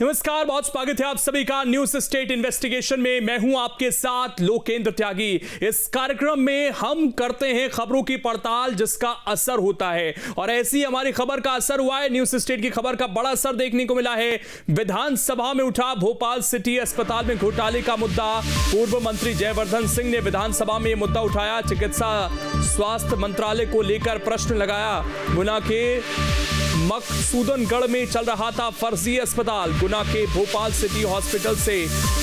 नमस्कार, बहुत स्वागत है आप सभी का न्यूज स्टेट इन्वेस्टिगेशन में। मैं हूं आपके साथ लोकेंद्र त्यागी। इस कार्यक्रम में हम करते हैं खबरों की पड़ताल जिसका असर होता है, और ऐसी हमारी खबर का असर हुआ है। न्यूज स्टेट की खबर का बड़ा असर देखने को मिला है। विधानसभा में उठा भोपाल सिटी अस्पताल में घोटाले का मुद्दा। पूर्व मंत्री जयवर्धन सिंह ने विधानसभा में यह मुद्दा उठाया। चिकित्सा स्वास्थ्य मंत्रालय को लेकर प्रश्न लगाया। गुना के मकसूदनगढ़ में चल रहा था फर्जी अस्पताल। गुना के भोपाल सिटी हॉस्पिटल से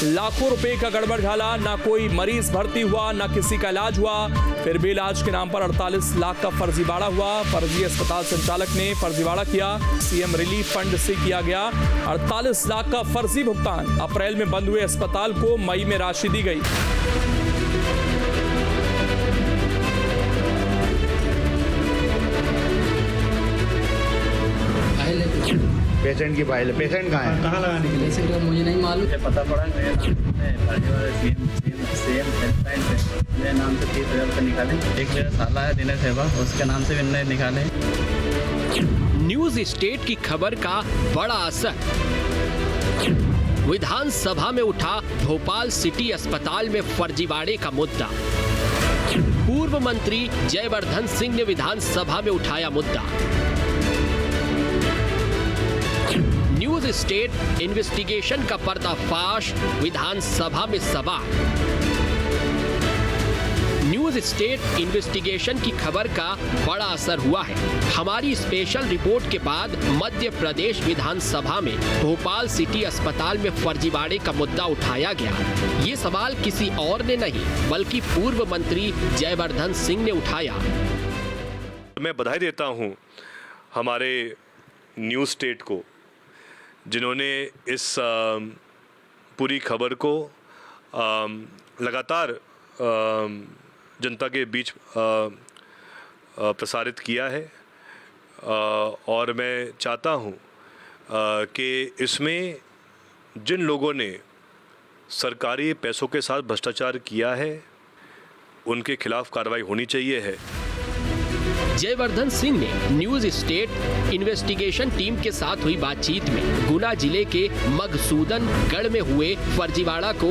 लाखों रुपए का गड़बड़ झाला। ना कोई मरीज भर्ती हुआ, ना किसी का इलाज हुआ। फिर भी इलाज के नाम पर 48 लाख का फर्जीवाड़ा हुआ। फर्जी अस्पताल संचालक ने फर्जीवाड़ा किया। सीएम रिलीफ फंड से किया गया 48 लाख का फर्जी भुगतान। अप्रैल में बंद हुए अस्पताल को मई में राशि दी गई। पेशेंट की फाइल है। पेशेंट कहाँ है? कहाँ लगाने के लिए? पेशेंट का मुझे नहीं मालूम। मुझे पता पड़ा मेरे सेम हेल्पलाइन पे मेरे नाम से 30,000 रुपये निकाले। एक मेरा साला है दिनेश सेवा, उसके नाम से भी इन्होंने निकाले। न्यूज स्टेट की खबर का बड़ा असर। विधानसभा में उठा भोपाल सिटी अस्पताल में फर्जीवाड़े का मुद्दा। पूर्व मंत्री जयवर्धन सिंह ने विधानसभा में उठाया मुद्दा। न्यूज स्टेट इन्वेस्टिगेशन का पर्दाफाश, विधानसभा में सभा। न्यूज स्टेट इन्वेस्टिगेशन की खबर का बड़ा असर हुआ है। हमारी स्पेशल रिपोर्ट के बाद मध्य प्रदेश विधानसभा में भोपाल सिटी अस्पताल में फर्जीवाड़े का मुद्दा उठाया गया। ये सवाल किसी और ने नहीं बल्कि पूर्व मंत्री जयवर्धन सिंह ने उठाया। मैं बधाई देता हूं हमारे न्यूज स्टेट को, जिन्होंने इस पूरी खबर को लगातार जनता के बीच प्रसारित किया है। और मैं चाहता हूं कि इसमें जिन लोगों ने सरकारी पैसों के साथ भ्रष्टाचार किया है उनके खिलाफ कार्रवाई होनी चाहिए है। जयवर्धन सिंह ने न्यूज स्टेट इन्वेस्टिगेशन टीम के साथ हुई बातचीत में गुना जिले के मकसूदनगढ़ में हुए फर्जीवाड़ा को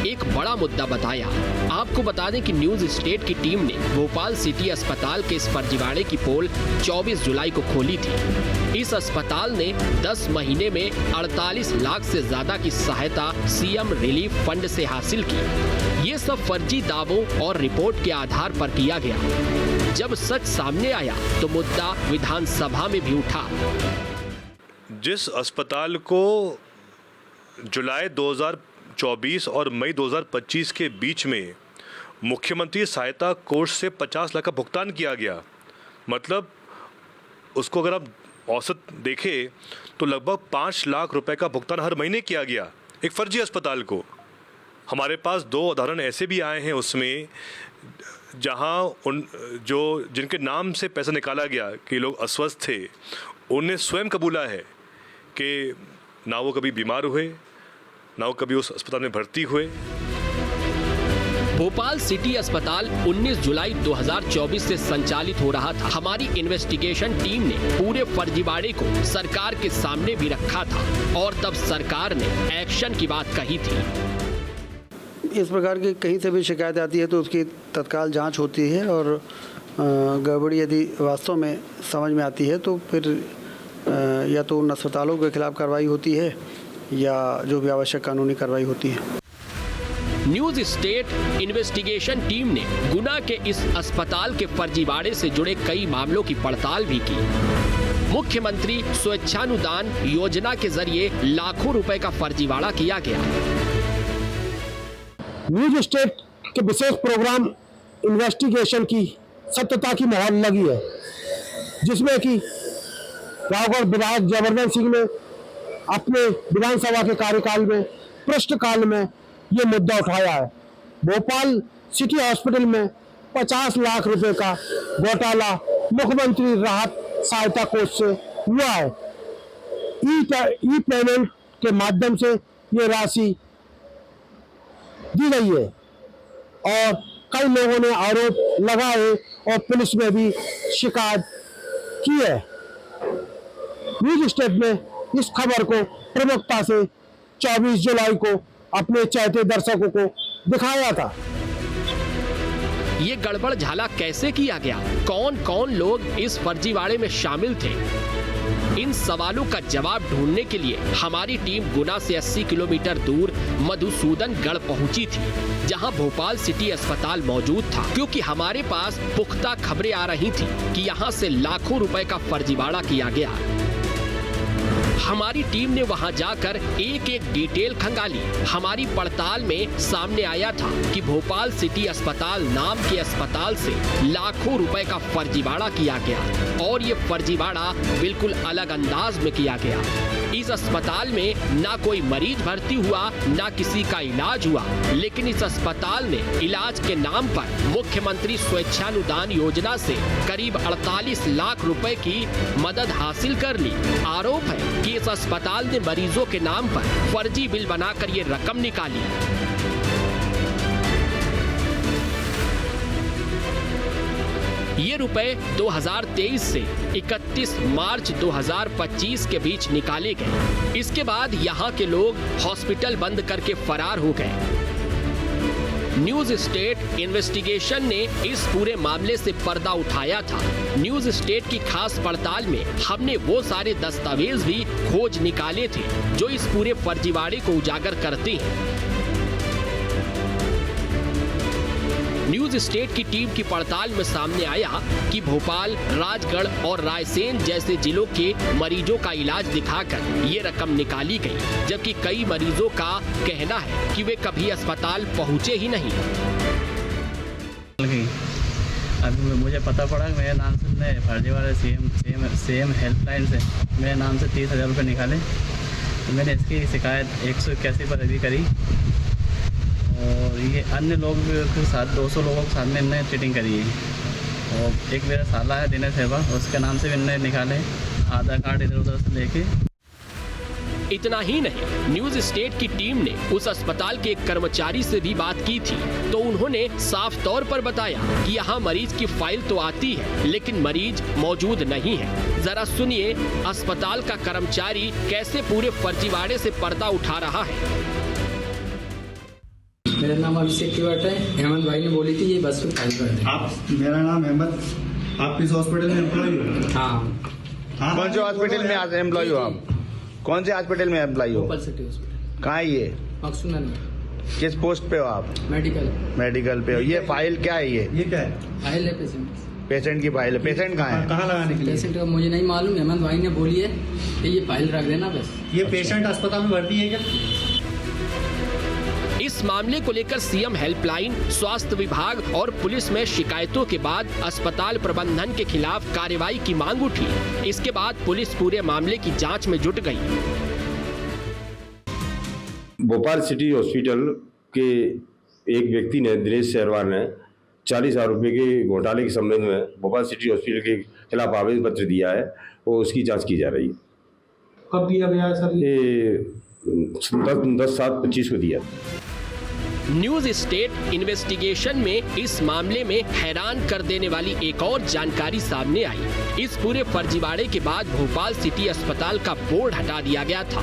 एक बड़ा मुद्दा बताया। आपको बता दें कि न्यूज स्टेट की टीम ने भोपाल सिटी अस्पताल के इस फर्जीवाड़े की पोल 24 जुलाई को खोली थी। इस अस्पताल ने 10 महीने में 48 लाख से ज्यादा की सहायता सीएम रिलीफ फंड से हासिल की। ये सब फर्जी दावों और रिपोर्ट के आधार पर किया गया। जब सच सामने आया तो मुद्दा विधानसभा में भी उठा। जिस अस्पताल को जुलाई 2024 और मई 2025 के बीच में मुख्यमंत्री सहायता कोष से 50 लाख का भुगतान किया गया, मतलब उसको अगर आप औसत देखें तो लगभग 5 लाख रुपए का भुगतान हर महीने किया गया एक फर्जी अस्पताल को। हमारे पास 2 उदाहरण ऐसे भी आए हैं उसमें जहां जिनके नाम से पैसा निकाला गया कि लोग अस्वस्थ थे, उन्हें स्वयं कबूला है कि ना वो कभी बीमार हुए, ना वो कभी उस अस्पताल में भर्ती हुए। भोपाल सिटी अस्पताल 19 जुलाई 2024 से संचालित हो रहा था। हमारी इन्वेस्टिगेशन टीम ने पूरे फर्जीवाड़े को सरकार के सामने भी रखा था और तब सरकार ने एक्शन की बात कही थी। इस प्रकार की कहीं से भी शिकायत आती है तो उसकी तत्काल जांच होती है, और गड़बड़ी यदि वास्तव में समझ में आती है तो फिर या तो उन अस्पतालों के खिलाफ कार्रवाई होती है या जो भी आवश्यक कानूनी कार्रवाई होती है। न्यूज स्टेट इन्वेस्टिगेशन टीम ने गुना के इस अस्पताल के फर्जीवाड़े से जुड़े कई मामलों की पड़ताल भी की। मुख्यमंत्री स्वेच्छानुदान योजना के जरिए लाखों रुपए का फर्जीवाड़ा किया गया। न्यूज स्टेट के विशेष प्रोग्राम इन्वेस्टिगेशन की सत्यता की मोहर लगी है, जिसमें कि रावगढ़ विधायक जयवर्धन सिंह ने अपने विधानसभा के कार्यकाल में प्रश्नकाल में ये मुद्दा उठाया है। भोपाल सिटी हॉस्पिटल में 50 लाख रुपए का घोटाला मुख्यमंत्री राहत सहायता कोष से हुआ है। ई पेमेंट के माध्यम से ये राशि दी गई है और कई लोगों ने आरोप लगाए और पुलिस में भी शिकायत की है। न्यूज स्टेट में इस खबर को प्रमुखता से 24 जुलाई को अपने चाहते दर्शकों को दिखाया था। ये गड़बड़ झाला कैसे किया गया? कौन कौन लोग इस फर्जीवाड़े में शामिल थे? इन सवालों का जवाब ढूंढने के लिए हमारी टीम गुना से 80 किलोमीटर दूर मधुसूदनगढ़ पहुंची थी, जहां भोपाल सिटी अस्पताल मौजूद था, क्योंकि हमारे पास पुख्ता खबरें आ रही थी कि यहां से लाखों रुपए का फर्जीवाड़ा किया गया। हमारी टीम ने वहां जाकर एक एक डिटेल खंगाली। हमारी पड़ताल में सामने आया था कि भोपाल सिटी अस्पताल नाम के अस्पताल से लाखों रुपए का फर्जीवाड़ा किया गया, और ये फर्जीवाड़ा बिल्कुल अलग अंदाज में किया गया। इस अस्पताल में ना कोई मरीज भर्ती हुआ, ना किसी का इलाज हुआ, लेकिन इस अस्पताल ने इलाज के नाम पर मुख्यमंत्री स्वेच्छानुदान योजना से करीब 48 लाख रुपए की मदद हासिल कर ली। आरोप है कि इस अस्पताल ने मरीजों के नाम पर फर्जी बिल बनाकर ये रकम निकाली। ये रुपए 2023 से 31 मार्च 2025 के बीच निकाले गए। इसके बाद यहाँ के लोग हॉस्पिटल बंद करके फरार हो गए। न्यूज स्टेट इन्वेस्टिगेशन ने इस पूरे मामले से पर्दा उठाया था। न्यूज स्टेट की खास पड़ताल में हमने वो सारे दस्तावेज भी खोज निकाले थे जो इस पूरे फर्जीवाड़े को उजागर करते हैं। न्यूज स्टेट की टीम की पड़ताल में सामने आया कि भोपाल, राजगढ़ और रायसेन जैसे जिलों के मरीजों का इलाज दिखाकर ये रकम निकाली गई, जबकि कई मरीजों का कहना है कि वे कभी अस्पताल पहुंचे ही नहीं। अभी मुझे पता पड़ा कि मेरे नाम से फर्जीवाड़े सीएम हेल्पलाइन से मेरे नाम से 30,000 रुपये निकाले। तो मैंने इसकी शिकायत 181 पर अभी करी, और ये अन्य लोग के साथ 200 लोगों के साथ में इनने चीटिंग करी है। और एक मेरा साला है दिनेश सेवा, उसके नाम से भी इनने निकाले आधार कार्ड इधर उधर से लेके। इतना ही नहीं, न्यूज स्टेट की टीम ने उस अस्पताल के एक कर्मचारी से भी बात की थी, तो उन्होंने साफ तौर पर बताया कि यहाँ मरीज की फाइल तो आती है, लेकिन मरीज मौजूद नहीं है। जरा सुनिए अस्पताल का कर्मचारी कैसे पूरे फर्जीवाड़े से पर्दा उठा रहा है। मेरा नाम अभिषेक तिवारी है। हेमंत भाई ने बोली थी ये बस में फाइल कर दे। आप, मेरा नाम हेमंत, आप किस हॉस्पिटल में एम्प्लॉय हो? हाँ। कौन से हॉस्पिटल में आज एम्प्लॉय हो आप? कौन से हॉस्पिटल में एम्प्लॉय हो? Bhopal city hospital. कहाँ है ये? मकसूदन में। किस पोस्ट पे हो आप? मेडिकल पे हो। ये फाइल क्या है? ये क्या है? फाइल है पेशेंट की फाइल है। पेशेंट कहाँ है? कहाँ लगाने के लिए? पेशेंट का मुझे नहीं मालूम, हेमंत भाई ने बोली है कि ये फाइल रख देना बस। ये पेशेंट अस्पताल में भर्ती है क्या? इस मामले को लेकर सीएम हेल्पलाइन, स्वास्थ्य विभाग और पुलिस में शिकायतों के बाद अस्पताल प्रबंधन के खिलाफ कार्रवाई की मांग उठी। इसके बाद पुलिस पूरे मामले की जांच में जुट गई। भोपाल सिटी हॉस्पिटल के एक व्यक्ति ने, दिनेश सेरवार ने 40,000 रुपये के घोटाले के संबंध में भोपाल सिटी हॉस्पिटल के खिलाफ आवेदन पत्र दिया है और उसकी जांच की जा रही है। कब दिया गया है सर? ये 10/7/25 को दिया। न्यूज स्टेट इन्वेस्टिगेशन में इस मामले में हैरान कर देने वाली एक और जानकारी सामने आई। इस पूरे फर्जीवाड़े के बाद भोपाल सिटी अस्पताल का बोर्ड हटा दिया गया था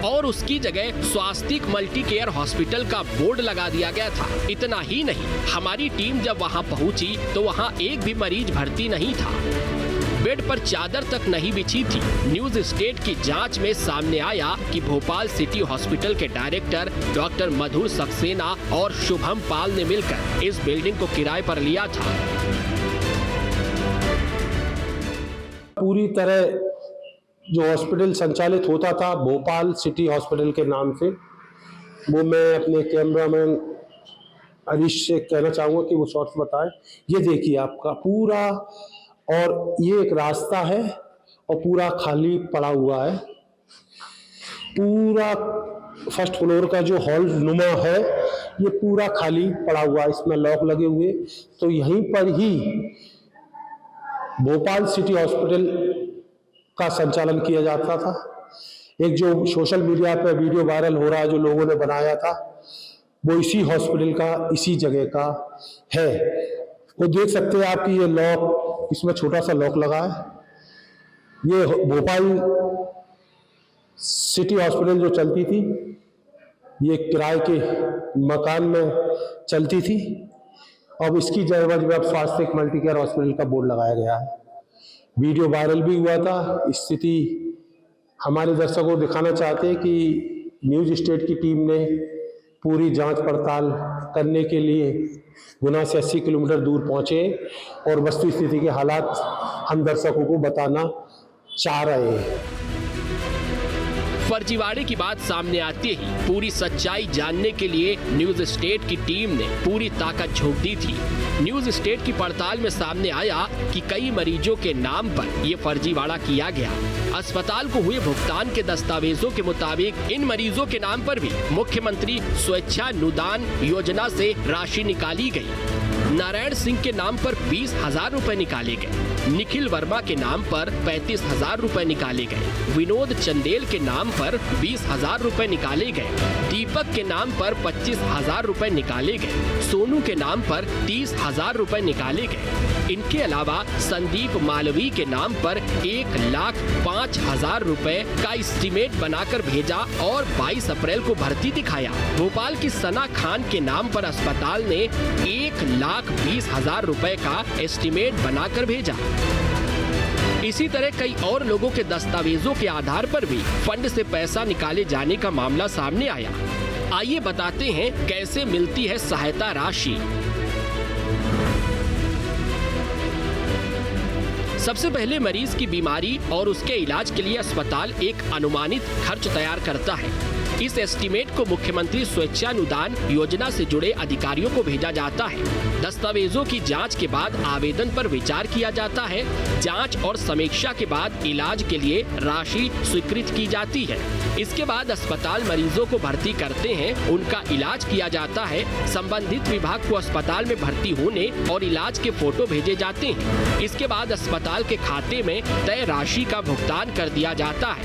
और उसकी जगह स्वास्तिक मल्टी केयर हॉस्पिटल का बोर्ड लगा दिया गया था। इतना ही नहीं, हमारी टीम जब वहां पहुंची तो वहां एक भी मरीज भर्ती नहीं था, बेड पर चादर तक नहीं बिछी थी। न्यूज स्टेट की जांच में सामने आया कि भोपाल सिटी हॉस्पिटल के डायरेक्टर डॉक्टर मधुर सक्सेना और शुभम पाल ने मिलकर इस बिल्डिंग को किराए पर लिया था। पूरी तरह जो हॉस्पिटल संचालित होता था भोपाल सिटी हॉस्पिटल के नाम से, वो मैं अपने कैमरामैन हरीश से कहना चाहूँगा कि वो शॉट्स बताएं। ये देखिए आपका पूरा, और ये एक रास्ता है और पूरा खाली पड़ा हुआ है। पूरा फर्स्ट फ्लोर का जो हॉल नुमा है ये पूरा खाली पड़ा हुआ है, इसमें लॉक लगे हुए। तो यहीं पर ही भोपाल सिटी हॉस्पिटल का संचालन किया जाता था। एक जो सोशल मीडिया पर वीडियो वायरल हो रहा है जो लोगों ने बनाया था, वो इसी हॉस्पिटल का, इसी जगह का है। वो देख सकते हैं आप कि ये लॉक, इसमें छोटा सा लॉक लगा है। ये भोपाल सिटी हॉस्पिटल जो चलती थी ये किराए के मकान में चलती थी। अब इसकी जगह में अब स्वास्थ्य मल्टी केयर हॉस्पिटल का बोर्ड लगाया गया है। वीडियो वायरल भी हुआ था। स्थिति हमारे दर्शकों को दिखाना चाहते हैं कि न्यूज़ स्टेट की टीम ने पूरी जांच पड़ताल करने के लिए गुना से 80 किलोमीटर दूर पहुंचे और वस्तु स्थिति के हालात हम दर्शकों को बताना चाह रहे हैं। फर्जीवाड़े की बात सामने आते ही पूरी सच्चाई जानने के लिए न्यूज स्टेट की टीम ने पूरी ताकत झोंक दी थी। न्यूज स्टेट की पड़ताल में सामने आया कि कई मरीजों के नाम पर ये फर्जीवाड़ा किया गया। अस्पताल को हुए भुगतान के दस्तावेजों के मुताबिक इन मरीजों के नाम पर भी मुख्यमंत्री स्वेच्छानुदान योजना से राशि निकाली गई। नारायण सिंह के नाम पर 20,000 रुपए निकाले गए, निखिल वर्मा के नाम पर 35,000 रुपए निकाले गए, विनोद चंदेल के नाम पर 20,000 रुपए निकाले गए, दीपक के नाम पर 25,000 रुपए निकाले गए, सोनू के नाम पर 30,000 रुपए निकाले गए। इनके अलावा संदीप मालवी के नाम पर 1,05,000 रुपए का एस्टीमेट बनाकर भेजा और 22 अप्रैल को भर्ती दिखाया। भोपाल की सना खान के नाम पर अस्पताल ने 1,20,000 रुपए का एस्टीमेट बनाकर भेजा। इसी तरह कई और लोगों के दस्तावेजों के आधार पर भी फंड से पैसा निकाले जाने का मामला सामने आया। आइए बताते हैं कैसे मिलती है सहायता राशि। सबसे पहले मरीज की बीमारी और उसके इलाज के लिए अस्पताल एक अनुमानित खर्च तैयार करता है। इस एस्टीमेट को मुख्यमंत्री स्वेच्छानुदान योजना से जुड़े अधिकारियों को भेजा जाता है। दस्तावेजों की जांच के बाद आवेदन पर विचार किया जाता है। जांच और समीक्षा के बाद इलाज के लिए राशि स्वीकृत की जाती है। इसके बाद अस्पताल मरीजों को भर्ती करते हैं, उनका इलाज किया जाता है। संबंधित विभाग को अस्पताल में भर्ती होने और इलाज के फोटो भेजे जाते हैं। इसके बाद अस्पताल के खाते में तय राशि का भुगतान कर दिया जाता है।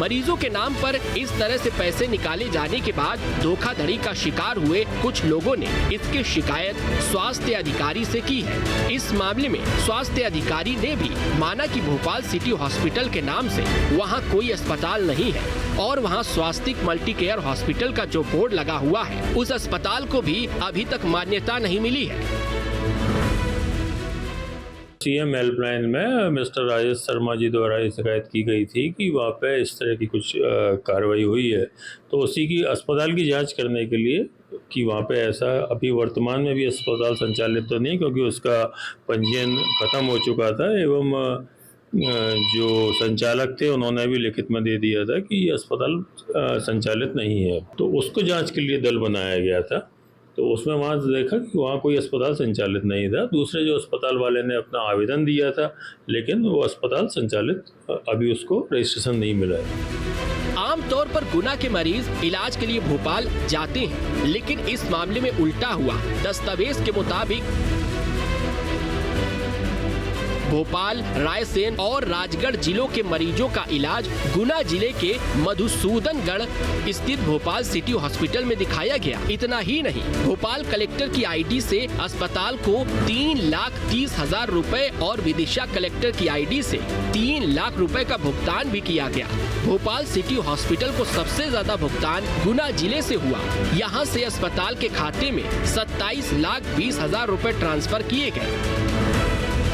मरीजों के नाम पर इस तरह से पैसे निकाले जाने के बाद धोखाधड़ी का शिकार हुए कुछ लोगों ने इसकी शिकायत स्वास्थ्य अधिकारी से की है। इस मामले में स्वास्थ्य अधिकारी ने भी माना कि भोपाल सिटी हॉस्पिटल के नाम से वहां कोई अस्पताल नहीं है और वहां स्वास्तिक मल्टी केयर हॉस्पिटल का जो बोर्ड लगा हुआ है उस अस्पताल को भी अभी तक मान्यता नहीं मिली है। सीएम हेल्पलाइन में मिस्टर राजेश शर्मा जी द्वारा ये शिकायत की गई थी कि वहाँ पे इस तरह की कुछ कार्रवाई हुई है, तो उसी की अस्पताल की जांच करने के लिए कि वहाँ पे ऐसा अभी वर्तमान में भी अस्पताल संचालित तो नहीं, क्योंकि उसका पंजीयन खत्म हो चुका था एवं जो संचालक थे उन्होंने भी लिखित में दे दिया था कि ये अस्पताल संचालित नहीं है, तो उसको जाँच के लिए दल बनाया गया था। तो उसमें वहाँ देखा कि वहाँ कोई अस्पताल संचालित नहीं था। दूसरे जो अस्पताल वाले ने अपना आवेदन दिया था, लेकिन वो अस्पताल संचालित अभी उसको रजिस्ट्रेशन नहीं मिला है। आमतौर पर गुना के मरीज इलाज के लिए भोपाल जाते हैं, लेकिन इस मामले में उल्टा हुआ। दस्तावेज के मुताबिक भोपाल, रायसेन और राजगढ़ जिलों के मरीजों का इलाज गुना जिले के मधुसूदनगढ़ स्थित भोपाल सिटी हॉस्पिटल में दिखाया गया। इतना ही नहीं, भोपाल कलेक्टर की आईडी से अस्पताल को 3,30,000 रुपए और विदिशा कलेक्टर की आईडी से 3 लाख रुपए का भुगतान भी किया गया। भोपाल सिटी हॉस्पिटल को सबसे ज्यादा भुगतान गुना जिले से हुआ। यहाँ से अस्पताल के खाते में 27,20,000 रुपए ट्रांसफर किए गए।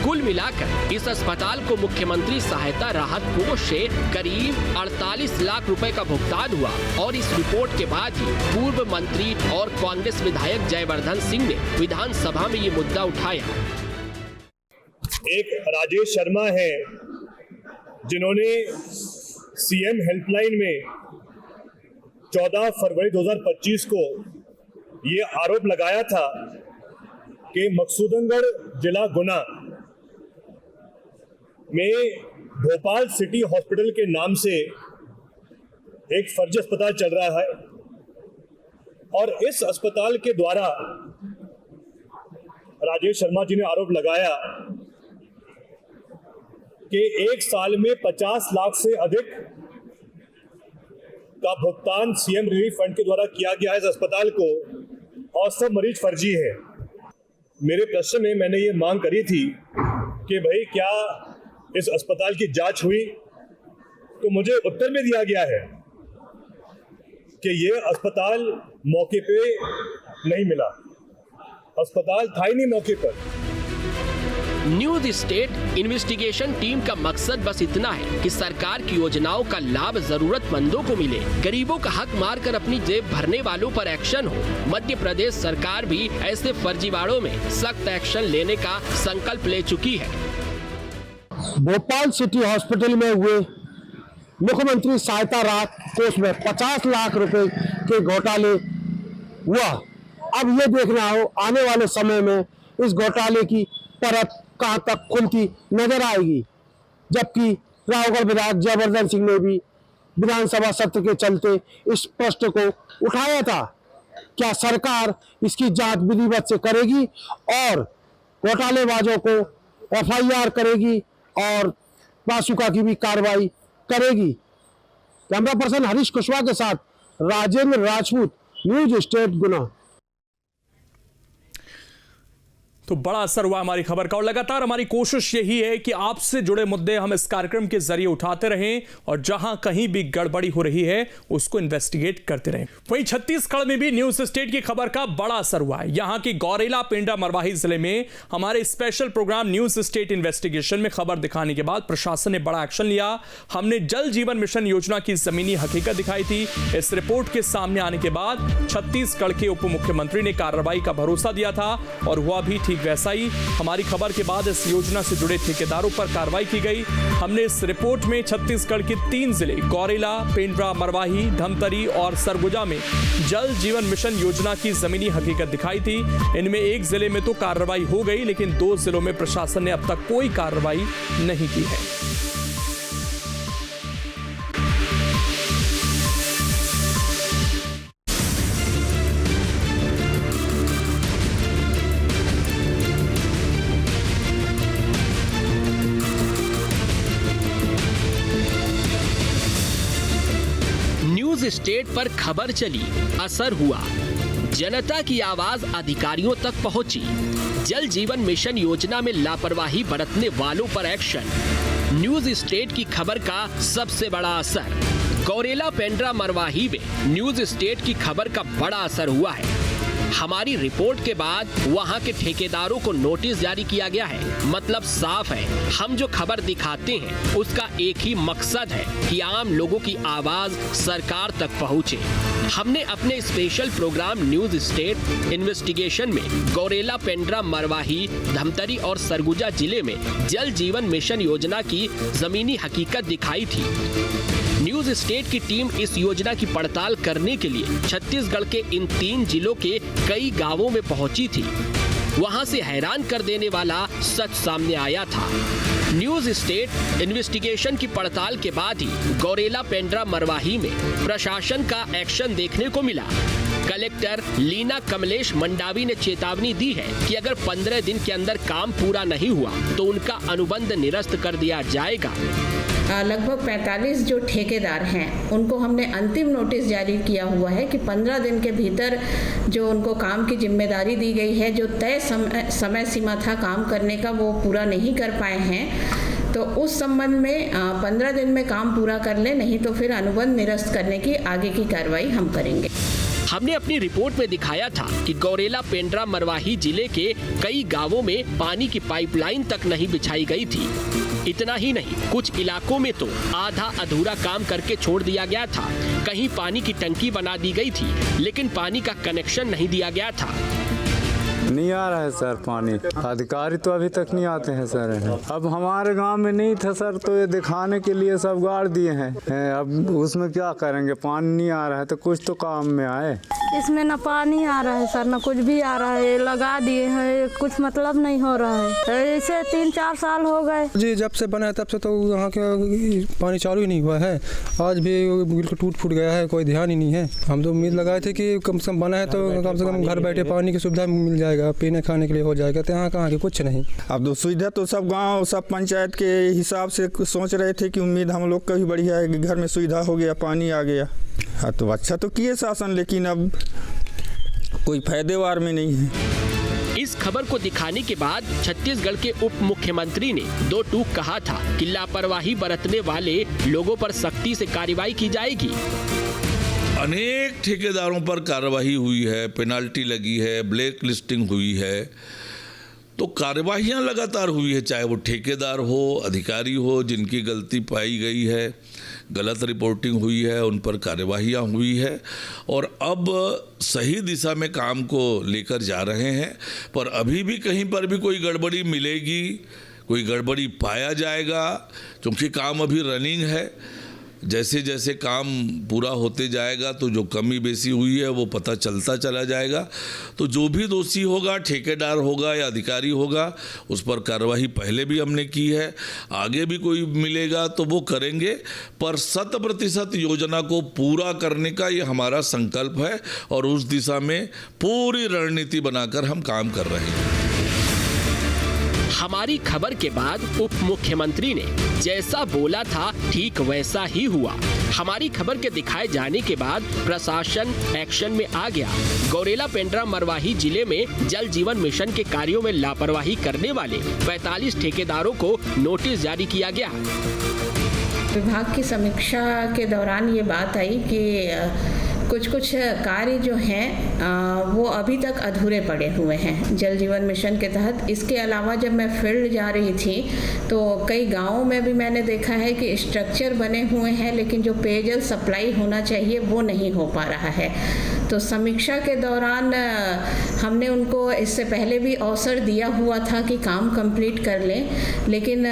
कुल मिलाकर इस अस्पताल को मुख्यमंत्री सहायता राहत कोष से करीब 48 लाख रुपए का भुगतान हुआ और इस रिपोर्ट के बाद ही पूर्व मंत्री और कांग्रेस विधायक जयवर्धन सिंह ने विधानसभा में ये मुद्दा उठाया। एक राजेश शर्मा है जिन्होंने सीएम हेल्पलाइन में 14 फरवरी 2025 को ये आरोप लगाया था कि मकसूदनगढ़ जिला गुना में भोपाल सिटी हॉस्पिटल के नाम से एक फर्जी अस्पताल चल रहा है और इस अस्पताल के द्वारा राजेश शर्मा जी ने आरोप लगाया कि एक साल में 50 लाख से अधिक का भुगतान सीएम रिलीफ फंड के द्वारा किया गया है इस अस्पताल को और सब मरीज फर्जी है। मेरे प्रश्न में मैंने ये मांग करी थी कि भाई क्या इस अस्पताल की जांच हुई, तो मुझे उत्तर में दिया गया है कि ये अस्पताल मौके पे नहीं मिला, अस्पताल था ही नहीं मौके पर। न्यूज स्टेट इन्वेस्टिगेशन टीम का मकसद बस इतना है कि सरकार की योजनाओं का लाभ जरूरतमंदों को मिले, गरीबों का हक मारकर अपनी जेब भरने वालों पर एक्शन हो। मध्य प्रदेश सरकार भी ऐसे फर्जीवाड़ों में सख्त एक्शन लेने का संकल्प ले चुकी है। भोपाल सिटी हॉस्पिटल में हुए मुख्यमंत्री सहायता राहत कोष में 50 लाख रुपए के घोटाले हुआ। अब ये देखना हो आने वाले समय में इस घोटाले की परत कहां तक खुलती नजर आएगी। जबकि रावगढ़ विधायक जयवर्धन सिंह ने भी विधानसभा सत्र के चलते इस प्रश्न को उठाया था, क्या सरकार इसकी जांच विधिवत से करेगी और घोटालेबाजों को FIR करेगी और मासूका की भी कार्रवाई करेगी। कैमरा पर्सन हरीश कुशवाहा के साथ राजेंद्र राजपूत, न्यूज स्टेट गुना। तो बड़ा असर हुआ हमारी खबर का और लगातार हमारी कोशिश यही है कि आपसे जुड़े मुद्दे हम इस कार्यक्रम के जरिए उठाते रहें और जहां कहीं भी गड़बड़ी हो रही है उसको इन्वेस्टिगेट करते रहें। वहीं छत्तीसगढ़ में भी न्यूज स्टेट की खबर का बड़ा असर हुआ है। यहां की गौरेला पेंड्रा मरवाही जिले में हमारे special programme news state investigation में खबर दिखाने के बाद प्रशासन ने बड़ा एक्शन लिया। हमने जल जीवन मिशन योजना की जमीनी हकीकत दिखाई थी। इस रिपोर्ट के सामने आने के बाद छत्तीसगढ़ के उप मुख्यमंत्री ने कार्रवाई का भरोसा दिया था और हुआ भी ठीक वैसा ही। हमारी खबर के बाद इस योजना से जुड़े ठेकेदारों पर कार्रवाई की गई। हमने इस रिपोर्ट में छत्तीसगढ़ के 3 जिले गौरेला, पेंड्रा मरवाही, धमतरी और सरगुजा में जल जीवन मिशन योजना की जमीनी हकीकत दिखाई थी। इनमें एक जिले में तो कार्रवाई हो गई, लेकिन 2 जिलों में प्रशासन ने अब तक कोई कार्रवाई नहीं की है। न्यूज स्टेट पर खबर चली, असर हुआ, जनता की आवाज अधिकारियों तक पहुंची। जल जीवन मिशन योजना में लापरवाही बरतने वालों पर एक्शन। न्यूज स्टेट की खबर का सबसे बड़ा असर। गौरेला पेंड्रा मरवाही में न्यूज स्टेट की खबर का बड़ा असर हुआ है। हमारी रिपोर्ट के बाद वहां के ठेकेदारों को नोटिस जारी किया गया है। मतलब साफ है, हम जो खबर दिखाते हैं उसका एक ही मकसद है कि आम लोगों की आवाज सरकार तक पहुंचे। हमने अपने special programme news state investigation में गौरेला पेंड्रा मरवाही, धमतरी और सरगुजा जिले में जल जीवन मिशन योजना की जमीनी हकीकत दिखाई थी। न्यूज स्टेट की टीम इस योजना की पड़ताल करने के लिए छत्तीसगढ़ के इन 3 जिलों के कई गांवों में पहुंची थी। वहां से हैरान कर देने वाला सच सामने आया था। न्यूज स्टेट इन्वेस्टिगेशन की पड़ताल के बाद ही गौरेला पेंड्रा मरवाही में प्रशासन का एक्शन देखने को मिला। कलेक्टर लीना कमलेश मंडावी ने चेतावनी दी है कि अगर 15 दिन के अंदर काम पूरा नहीं हुआ तो उनका अनुबंध निरस्त कर दिया जाएगा। लगभग 45 जो ठेकेदार हैं उनको हमने अंतिम नोटिस जारी किया हुआ है कि 15 दिन के भीतर जो उनको काम की जिम्मेदारी दी गई है, जो तय समय सीमा था काम करने का, वो पूरा नहीं कर पाए हैं। तो उस संबंध में 15 दिन में काम पूरा कर ले, नहीं तो फिर अनुबंध निरस्त करने की आगे की कार्रवाई हम करेंगे। हमने अपनी रिपोर्ट में दिखाया था कि गौरेला पेंड्रा मरवाही जिले के कई गांवों में पानी की पाइपलाइन तक नहीं बिछाई गई थी। इतना ही नहीं, कुछ इलाकों में तो आधा अधूरा काम करके छोड़ दिया गया था। कहीं पानी की टंकी बना दी गई थी, लेकिन पानी का कनेक्शन नहीं दिया गया था। नहीं आ रहा है सर पानी, अधिकारी तो अभी तक नहीं आते हैं सर। अब हमारे गांव में नहीं था सर, तो ये दिखाने के लिए सब गाड़ दिए हैं। अब उसमें क्या करेंगे, पानी नहीं आ रहा है तो कुछ तो काम में आए। इसमें न पानी आ रहा है सर, न कुछ भी आ रहा है। लगा दिए हैं, कुछ मतलब नहीं हो रहा है। ऐसे 3-4 साल हो गए जी, जब से बना है तब से तो यहाँ के पानी चालू ही नहीं हुआ है। आज भी बिल्कुल टूट फूट गया है, कोई ध्यान ही नहीं है। हम तो उम्मीद लगाए थे कि कम से कम बना है तो कम से कम घर बैठे पानी की सुविधा मिल जाएगा, पीने खाने के लिए हो जाएगा। तो यहाँ कहाँ के कुछ नहीं। अब तो सुविधा तो सब गांव सब पंचायत के हिसाब से सोच रहे थे कि उम्मीद हम लोग का भी बढ़िया है कि घर में सुविधा हो गया, पानी आ गया। हाँ, तो अच्छा तो किए शासन, लेकिन अब कोई फायदेवार में नहीं है। इस खबर को दिखाने के बाद छत्तीसगढ़ के उप मुख्यमंत्री ने 2 टूक कहा था कि लापरवाही बरतने वाले लोगों पर सख्ती से कार्रवाई की जाएगी। अनेक ठेकेदारों पर कार्रवाई हुई है, पेनाल्टी लगी है, ब्लैक लिस्टिंग हुई है, तो कार्यवाहियाँ लगातार हुई है, चाहे वो ठेकेदार हो, अधिकारी हो, जिनकी गलती पाई गई है, गलत रिपोर्टिंग हुई है, उन पर कार्यवाहियाँ हुई है और अब सही दिशा में काम को लेकर जा रहे हैं। पर अभी भी कहीं पर भी कोई गड़बड़ी मिलेगी, कोई गड़बड़ी पाया जाएगा, क्योंकि काम अभी रनिंग है। जैसे जैसे काम पूरा होते जाएगा तो जो कमी बेसी हुई है वो पता चलता चला जाएगा। तो जो भी दोषी होगा, ठेकेदार होगा या अधिकारी होगा, उस पर कार्रवाई पहले भी हमने की है, आगे भी कोई मिलेगा तो वो करेंगे। पर 100% योजना को पूरा करने का ये हमारा संकल्प है और उस दिशा में पूरी रणनीति बनाकर हम काम कर रहे हैं। हमारी खबर के बाद उप मुख्यमंत्री ने जैसा बोला था ठीक वैसा ही हुआ। हमारी खबर के दिखाए जाने के बाद प्रशासन एक्शन में आ गया। गौरेला पेंड्रा मरवाही जिले में जल जीवन मिशन के कार्यों में लापरवाही करने वाले 45 ठेकेदारों को नोटिस जारी किया गया। विभाग की समीक्षा के दौरान ये बात आई कि कुछ कार्य जो हैं वो अभी तक अधूरे पड़े हुए हैं जल जीवन मिशन के तहत। इसके अलावा जब मैं फील्ड जा रही थी तो कई गांवों में भी मैंने देखा है कि स्ट्रक्चर बने हुए हैं लेकिन जो पेयजल सप्लाई होना चाहिए वो नहीं हो पा रहा है। तो समीक्षा के दौरान हमने उनको इससे पहले भी अवसर दिया हुआ था कि काम कंप्लीट कर लें, लेकिन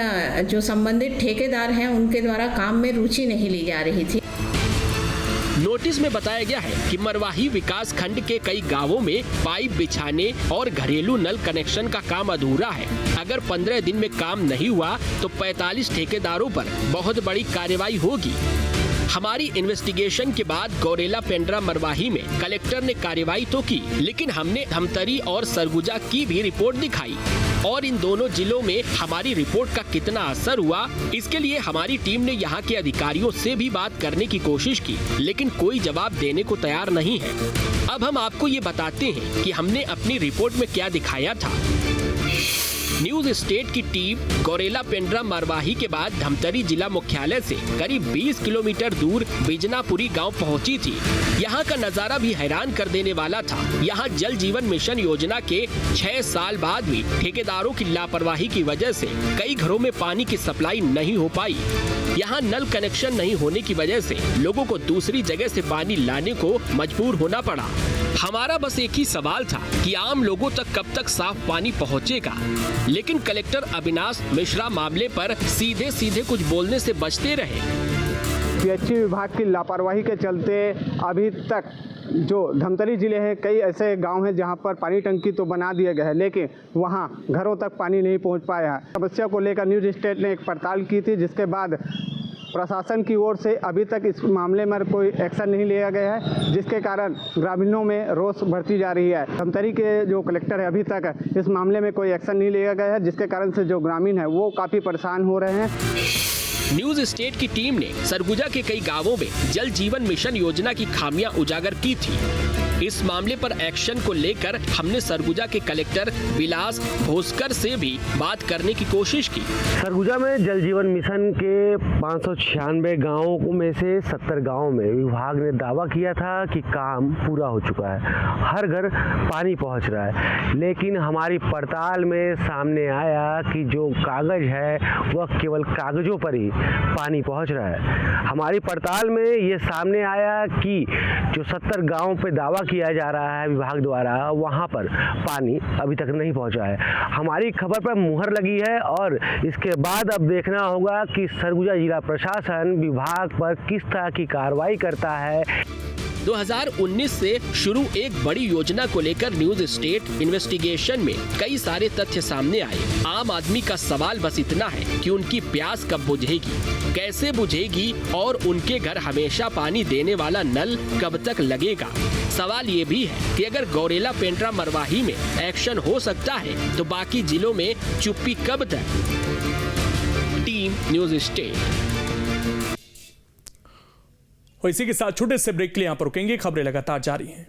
जो संबंधित ठेकेदार हैं उनके द्वारा काम में रुचि नहीं ली जा रही थी। नोटिस में बताया गया है कि मरवाही विकास खंड के कई गांवों में पाइप बिछाने और घरेलू नल कनेक्शन का काम अधूरा है। अगर 15 दिन में काम नहीं हुआ तो 45 ठेकेदारों पर बहुत बड़ी कार्रवाई होगी। हमारी इन्वेस्टिगेशन के बाद गौरेला पेंड्रा मरवाही में कलेक्टर ने कार्रवाई तो की, लेकिन हमने धमतरी और सरगुजा की भी रिपोर्ट दिखाई और इन दोनों जिलों में हमारी रिपोर्ट का कितना असर हुआ, इसके लिए हमारी टीम ने यहाँ के अधिकारियों से भी बात करने की कोशिश की, लेकिन कोई जवाब देने को तैयार नहीं है। अब हम आपको ये बताते हैं कि हमने अपनी रिपोर्ट में क्या दिखाया था। न्यूज स्टेट की टीम गौरेला पेंड्रा मरवाही के बाद धमतरी जिला मुख्यालय से करीब 20 किलोमीटर दूर बिजनापुरी गांव पहुंची थी। यहां का नजारा भी हैरान कर देने वाला था। यहां जल जीवन मिशन योजना के 6 साल बाद भी ठेकेदारों की लापरवाही की वजह से कई घरों में पानी की सप्लाई नहीं हो पाई। यहाँ नल कनेक्शन नहीं होने की वजह से लोगों को दूसरी जगह से पानी लाने को मजबूर होना पड़ा। हमारा बस एक ही सवाल था कि आम लोगों तक कब तक साफ पानी पहुँचेगा, लेकिन कलेक्टर अविनाश मिश्रा मामले पर सीधे सीधे कुछ बोलने से बचते रहे। पीएचई विभाग की लापरवाही के चलते अभी तक जो धमतरी जिले हैं कई ऐसे गांव हैं जहां पर पानी टंकी तो बना दिए गए हैं लेकिन वहां घरों तक पानी नहीं पहुंच पाया है। समस्या को लेकर न्यूज स्टेट ने एक पड़ताल की थी, जिसके बाद प्रशासन की ओर से अभी तक इस मामले में कोई एक्शन नहीं लिया गया है, जिसके कारण ग्रामीणों में रोष बढ़ती जा रही है। धमतरी के जो कलेक्टर है अभी तक इस मामले में कोई एक्शन नहीं लिया गया है, जिसके कारण से जो ग्रामीण है वो काफ़ी परेशान हो रहे हैं। न्यूज स्टेट की टीम ने सरगुजा के कई गांवों में जल जीवन मिशन योजना की खामियां उजागर की थी। इस मामले पर एक्शन को लेकर हमने सरगुजा के कलेक्टर विलास भोसकर से भी बात करने की कोशिश की। सरगुजा में जल जीवन मिशन के 596 गाँवों में से 70 गाँवों में विभाग ने दावा किया था कि काम पूरा हो चुका है, हर घर पानी पहुंच रहा है, लेकिन हमारी पड़ताल में सामने आया कि जो कागज है वह केवल कागजों पर ही पानी पहुंच रहा है। हमारी पड़ताल में ये सामने आया कि जो 70 गाँवों पे दावा किया जा रहा है विभाग द्वारा, वहां पर पानी अभी तक नहीं पहुंचा है। हमारी खबर पर मुहर लगी है और इसके बाद अब देखना होगा कि सरगुजा जिला प्रशासन विभाग पर किस तरह की कार्रवाई करता है। 2019 से शुरू एक बड़ी योजना को लेकर न्यूज स्टेट इन्वेस्टिगेशन में कई सारे तथ्य सामने आए। आम आदमी का सवाल बस इतना है कि उनकी प्यास कब बुझेगी, कैसे बुझेगी और उनके घर हमेशा पानी देने वाला नल कब तक लगेगा। सवाल ये भी है कि अगर गौरेला पेंड्रा मरवाही में एक्शन हो सकता है तो बाकी जिलों में चुप्पी कब तक। Team news state. और इसी के साथ छोटे से ब्रेक के लिए यहाँ पर रुकेंगे। खबरें लगातार जारी हैं।